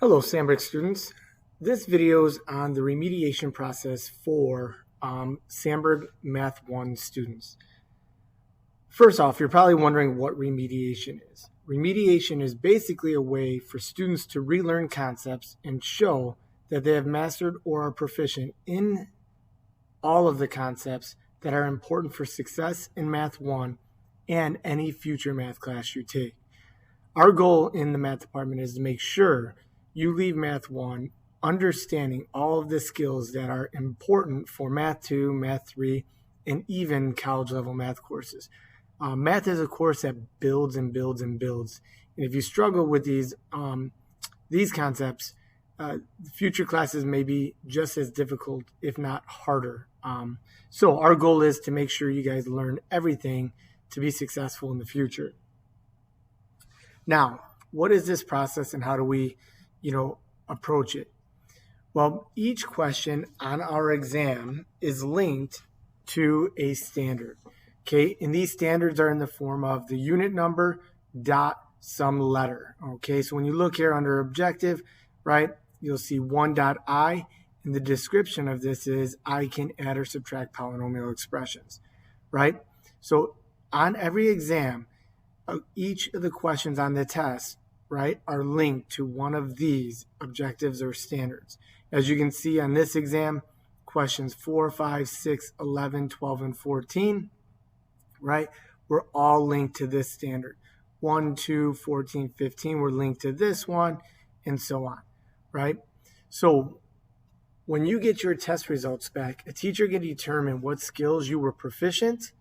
Hello, Sandberg students. This video is on the remediation process for Sandberg Math 1 students. First off, you're probably wondering what remediation is. Remediation is basically a way for students to relearn concepts and show that they have mastered or are proficient in all of the concepts that are important for success in Math 1 and any future math class you take. Our goal in the math department is to make sure you leave Math 1 understanding all of the skills that are important for Math 2, Math 3, and even college level math courses. Math is a course that builds and builds and builds. And if you struggle with these concepts, future classes may be just as difficult, if not harder. So our goal is to make sure you guys learn everything to be successful in the future. Now, what is this process and how do we, approach it? Well, each question on our exam is linked to a standard. Okay, and these standards are in the form of the unit number dot some letter. Okay, so when you look here under objective, right, you'll see 1.I, and the description of this is I can add or subtract polynomial expressions, right? So on every exam, each of the questions on the test, right, are linked to one of these objectives or standards. As you can see on this exam, questions 4, 5, 6, 11, 12, and 14, right, were all linked to this standard. 1, 2, 14, 15 were linked to this one, and so on, right? So when you get your test results back, a teacher can determine what skills you were proficient,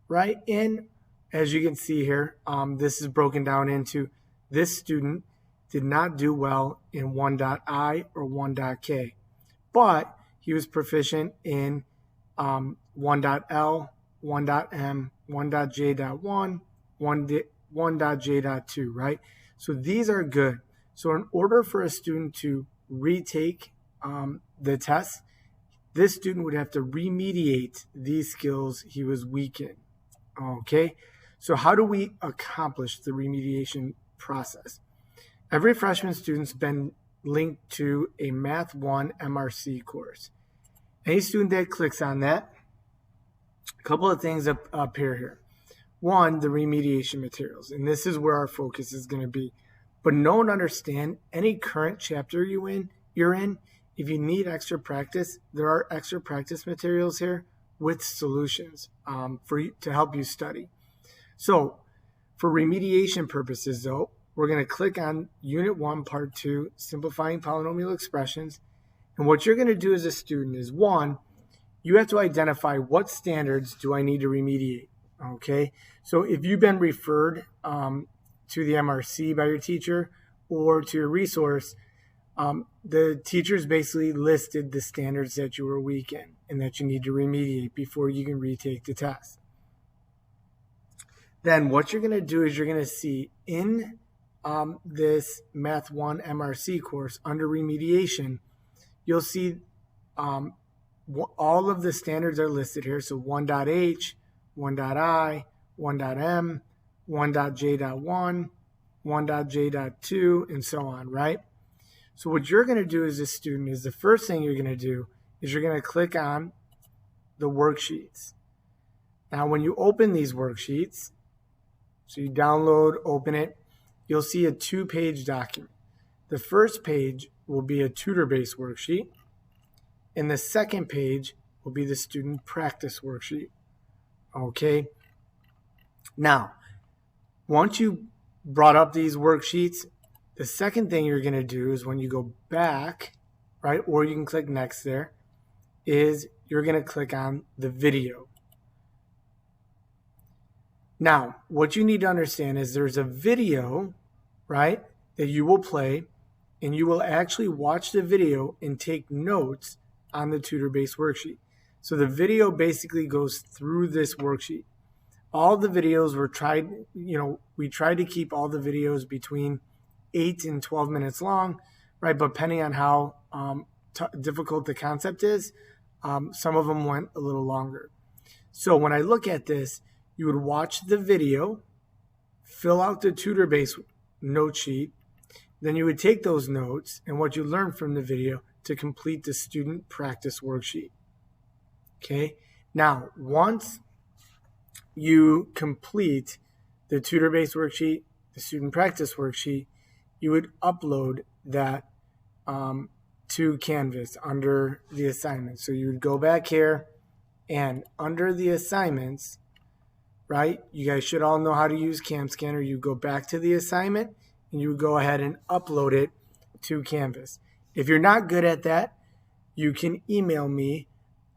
right, in. As you can see here, this is broken down into this student did not do well in 1.I or 1.K, but he was proficient in 1.L, 1.M, 1.J.1, 1.J.2, right? So these are good. So in order for a student to retake the test, this student would have to remediate these skills he was weak in. Okay, so how do we accomplish the remediation process? Every freshman student's been linked to a Math 1 MRC course. Any student that clicks on that, a couple of things appear here. One, the remediation materials, and this is where our focus is going to be. But know and understand, any current chapter you're in, if you need extra practice, there are extra practice materials here with solutions to help you study. So for remediation purposes, though, we're going to click on Unit 1, Part 2, Simplifying Polynomial Expressions. And what you're going to do as a student is, one, you have to identify what standards do I need to remediate. Okay, so if you've been referred to the MRC by your teacher or to your resource, the teachers basically listed the standards that you were weak in and that you need to remediate before you can retake the test. Then what you're going to do is you're going to see in this Math 1 MRC course under remediation, you'll see all of the standards are listed here. So 1.H, 1.I, 1.M, 1.J.1, 1.J.2, and so on, right? So what you're going to do as a student is the first thing you're going to do is you're going to click on the worksheets. Now, when you open these worksheets, so you download, open it, you'll see a 2-page document. The first page will be a tutor-based worksheet, and the second page will be the student practice worksheet. Okay? Now, once you brought up these worksheets, the second thing you're going to do is when you go back, right, or you can click next there, is you're going to click on the video. Now, what you need to understand is there's a video, right, that you will play, and you will actually watch the video and take notes on the tutor-based worksheet. So the video basically goes through this worksheet. All the videos were tried, we tried to keep all the videos between 8 and 12 minutes long, right? But depending on how difficult the concept is, some of them went a little longer. So when I look at this, you would watch the video, fill out the tutor-based note sheet, then you would take those notes and what you learned from the video to complete the student practice worksheet. Okay, now once you complete the tutor-based worksheet, the student practice worksheet, you would upload that to Canvas under the assignments. So you would go back here and under the assignments, right? You guys should all know how to use Cam Scanner. You go back to the assignment and you would go ahead and upload it to Canvas. If you're not good at that, you can email me,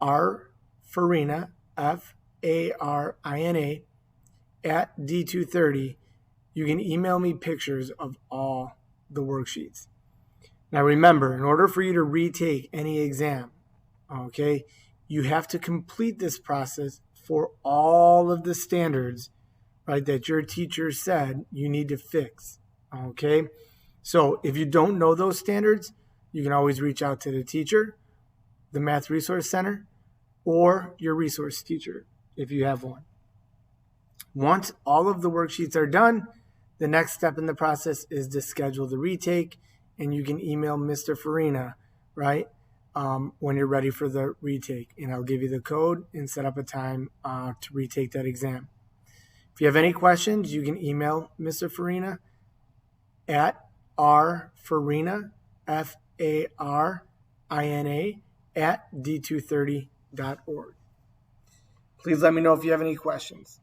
rfarina, Farina, at D230. You can email me pictures of all the worksheets. Now remember, in order for you to retake any exam, okay, you have to complete this process for all of the standards, right, that your teacher said you need to fix, okay? So if you don't know those standards, you can always reach out to the teacher, the Math Resource Center, or your resource teacher if you have one. Once all of the worksheets are done, the next step in the process is to schedule the retake, and you can email Mr. Farina, right, when you're ready for the retake, and I'll give you the code and set up a time to retake that exam. If you have any questions, you can email Mr. Farina at rfarina, Farina, at d230.org. Please let me know if you have any questions.